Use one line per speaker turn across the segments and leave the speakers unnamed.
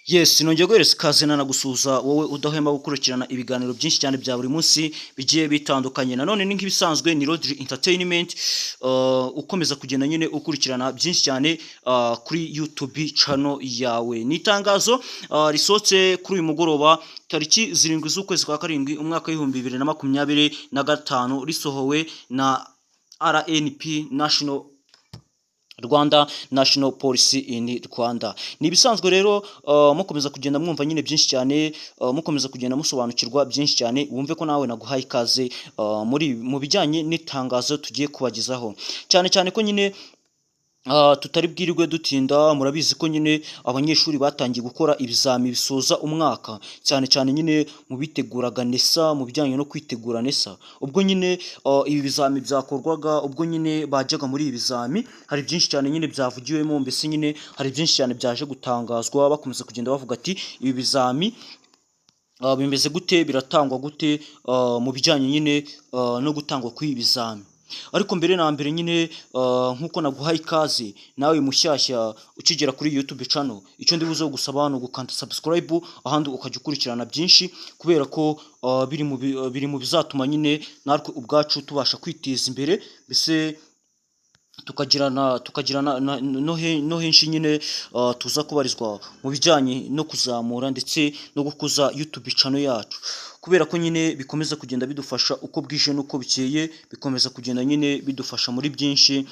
Yes, nongeye guhereza ikaze nanagusuhuza wowe udahwema gukurikirana ibiganiro byinshi cyane bya buri munsi bigiye bitandukanye. Nanone ni nk'ibisanzwe ni Rodri Entertainment, ukomeza kugenda nyine ukurikirana byinshi cyane kuri YouTube channel yawe. Ni itangazo risohotse kuri uyu mugoroba tariki 7 z'ukwezi kwa karindwi umwaka wa 2025 risohowe na RNP Rwanda National Police in Rwanda. Ni ibisanzwe rero mukomeza kugenda mwumva nyine byinshi cyane, mukomeza kugenda musobanukirwa byinshi cyane, wumve ko nawe naguhaye ikaze mu bijyanye n'itangazo tugiye kubagezaho. Cyane cyane ko nyine tutari bwirirwe dutinda, murabizi ko nyine abanyeshuri batangiye gukora ibizami bisoza umwaka, cyane cyane nyine mu biteguraga NESA, mu bijyanye no kwitegura NESA. Ubwo nyine ibi bizami byakorwaga, ubwo nyine bajyaga muri ibi bizami, hari byinshi cyane nyine byavugiwemo, mbese nyine hari byinshi cyane byaje gutangazwa, bakomeza kugenda bavuga ati ibi bizami bimeze gute, biratangwa gute, mu bijyanye nyine no gutangwa kw'ibi bizami. Ariko mbere na mbere nyine nkuko naguhaye ikaze nawe mushyashya ukigera kuri YouTube channel, icyo ndibuze gusaba no gukanda subscribe, ahandi ukajya ukurikirana byinshi, kubera ko biri mu bizatuma nyine natwe ubwacu tubasha kwiteza imbere, mbese tukagirana no henshi nyine tuza kubarizwa mu bijyanye no kuzamura ndetse no gukuza YouTube channel yacu, kubera ko nyine bikomeza kugenda bidufasha uko bwije n'uko bikeye, bikomeza kugenda nyine bidufasha muri byinshi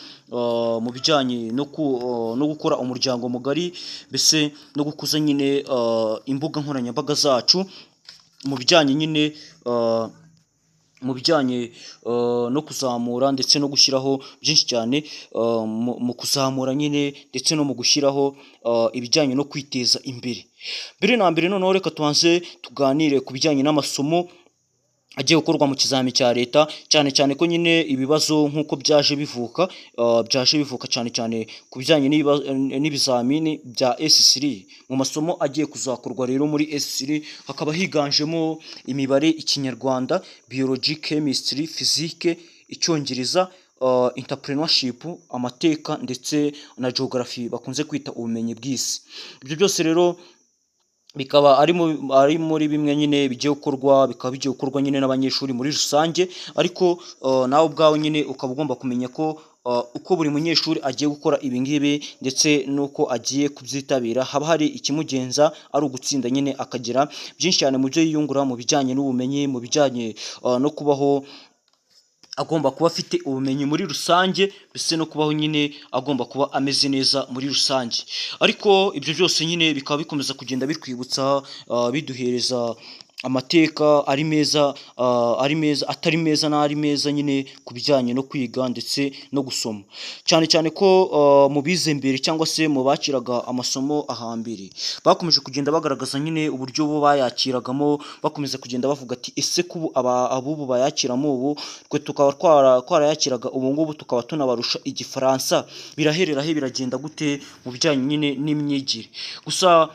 mu bijyanye no gukora umuryango mugari, mbese no gukuza nyine imbuga nkoranyambaga zacu, mu bijyanye nyine no kuzamura ndetse no gushyiraho byinshi cyane mu kuzamura nyine ndetse no mu gushyiraho ibijyanye no kwiteza imbere. Mbere na mbere noneho reka tubanze tuganire ku bijyanye n'amasomo agiye gukorwa mu kizami cya leta, cyane cyane ko nyine ibibazo nk'uko byaje bivuka cyane cyane ku bijyanye n'ibizamini bya S3. Mu masomo agiye kuzakorwa rero muri S3 hakaba higanjemo imibare, ikinyarwanda, biology, chemistry, physique, icyongereza, entrepreneurship, amateka ndetse na geography bakunze kwita ubumenyi bw'isi. Ibyo byose rero bikaba ari muri bimwe nyine bigiye gukorwa nyine n'abanyeshuri muri rusange, ariko nawe ubwawe nyine ukaba ugomba kumenya ko uko buri munyeshuri agiye gukora ibi ngibi ndetse n'uko agiye kubyitabira, haba hari ikimugenza ari ugutsinda nyine akagira byinshi cyane mu byo yiyungura mu bijyanye n'ubumenyi, mu bijyanye no kubaho agomba kuba afite ubumenyi muri rusange, mbese no kubaho nyine agomba kuba ameze neza muri rusange. Ariko ibyo byose nyine bikaba bikomeza kugenda bitwibutsa, biduhereza amateka ari meza, atari meza n'ari meza nyine ku bijyanye no kwiga ndetse no gusoma, cyane cyane ko mu bize mbere cyangwa se mu bakiraga amasomo ahambere bakomeje kugenda bagaragaza nyine uburyo bo bayakiragamo, bakomeza kugenda bavuga ati ese ko abubu bayakiramo ubu, twe tukaba twarayakiraga ubu ngubu tukaba tunabarusha igifaransa, biraherera he, biragenda gute mu bijyanye nyine n'imyigire? Gusa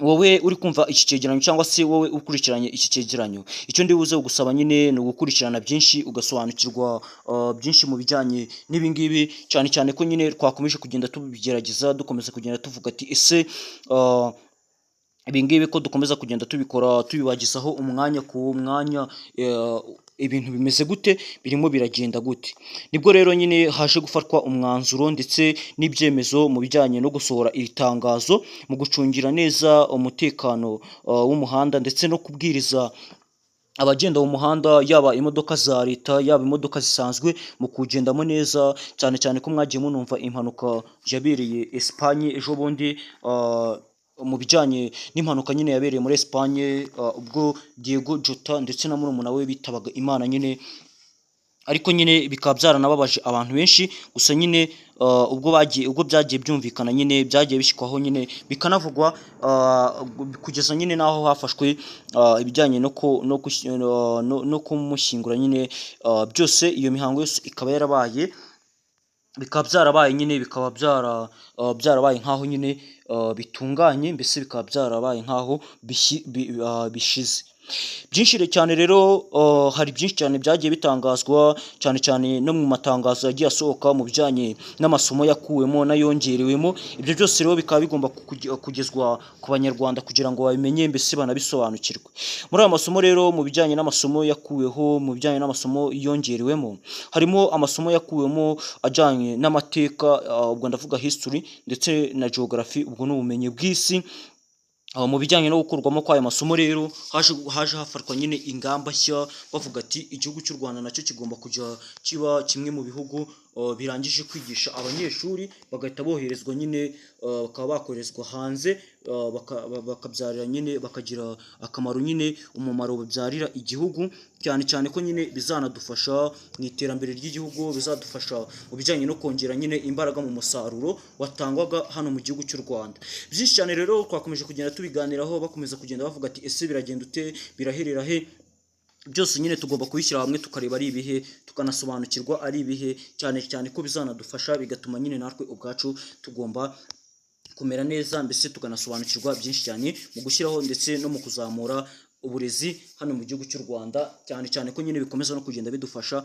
wowe uri kumva iki cyegeranyo cyangwa se wowe ukurikiranye iki cyegeranyo, icyo ndibuze gusaba nyine ni ugukurikirana byinshi, ugasobanukirwa byinshi mu bijyanye n'ibi ngibi, cyane cyane ko nyine twakomeje kugenda tubigerageza, dukomeza kugenda tuvuga ati ese ibi ngibi ko dukomeza kugenda tubikora tubibagizaho umwanya ku mwanya, ibintu bimeze gute, birimo biragenda gute? Nibwo rero nyine haje gufatwa umwanzuro ndetse n'ibyemezo mu bijyanye no gusohora iri tangazo, mu gucungira neza umutekano w'umuhanda ndetse no kubwiriza abagenda mu muhanda, yaba imodoka za leta yaba imodoka zisanzwe, mu kugendamo neza, cyane cyane ko mwagiye munumva impanuka yabereye Espagne ejo bundi, mu bijyanye n'impanuka nyine yabereye muri Espagne, ubwo Diego Jota ndetse na murumuna we bitabaga Imana nyine, ariko nyine bikaba byaranababaje abantu benshi. Gusa nyine ubwo byagiye byumvikana nyine byagiye bishyikwaho nyine bikanavugwa, kugeza nyine naho hafashwe ibijyanye no kumushyingura nyine, byose iyo mihango yose ikaba yarabaye, bikaba byarabaye nyine, bikaba byarabaye nk'aho nyine bitunganye, mbese bikaba byarabaye nk'aho bishize. byinshi cyane rero hari byinshi cyane byagiye bitangazwa cyane cyane no mu matangazo yagiye asohoka mu bijyanye n'amasomo yakuwemo n'ayongerewemo. Ibyo byose rero bikaba bigomba kugezwa ku banyarwanda kugira ngo babimenye mbese banabisobanukirwe. Muri aya masomo rero mu bijyanye n'amasomo yakuweho, mu bijyanye n'amasomo yongerewemo, harimo amasomo yakuwemo ajyanye n'amateka, ubwo ndavuga history ndetse na geography, ubwo n'ubumenyi bw'isi. Mu bijyanye no gukurwamo kw'aya masomo rero haje hafatwa nyine ingamba nshya, bavuga ati igihugu cy'u Rwanda nacyo kigomba kujya kiba kimwe mu bihugu birangije kwigisha abanyeshuri, bagahita boherezwa nyine bakaba bakoherezwa hanze, bakabyarira nyine bakagira akamaro nyine umumaro babyarira igihugu, cyane cyane ko nyine bizanadufasha mu iterambere ry'igihugu, bizadufasha mu bijyanye no kongera nyine imbaraga mu musaruro watangwaga hano mu gihugu cy'u Rwanda. Byinshi cyane rero twakomeje kugenda tubiganiraho, bakomeza kugenda bavuga ati ese biragenda ute, biraherera he? Byose nyine tugomba kubishyira hamwe tukareba ari ibihe, tukanasobanukirwa ari ibihe, cyane cyane ko bizanadufasha bigatuma nyine natwe ubwacu tugomba kumera neza, mbese tukanasobanukirwa byinshi cyane mu gushyiraho ndetse no mu kuzamura uburezi hano mu gihugu cy'u Rwanda, cyane cyane ko nyine bikomeza no kugenda bidufasha.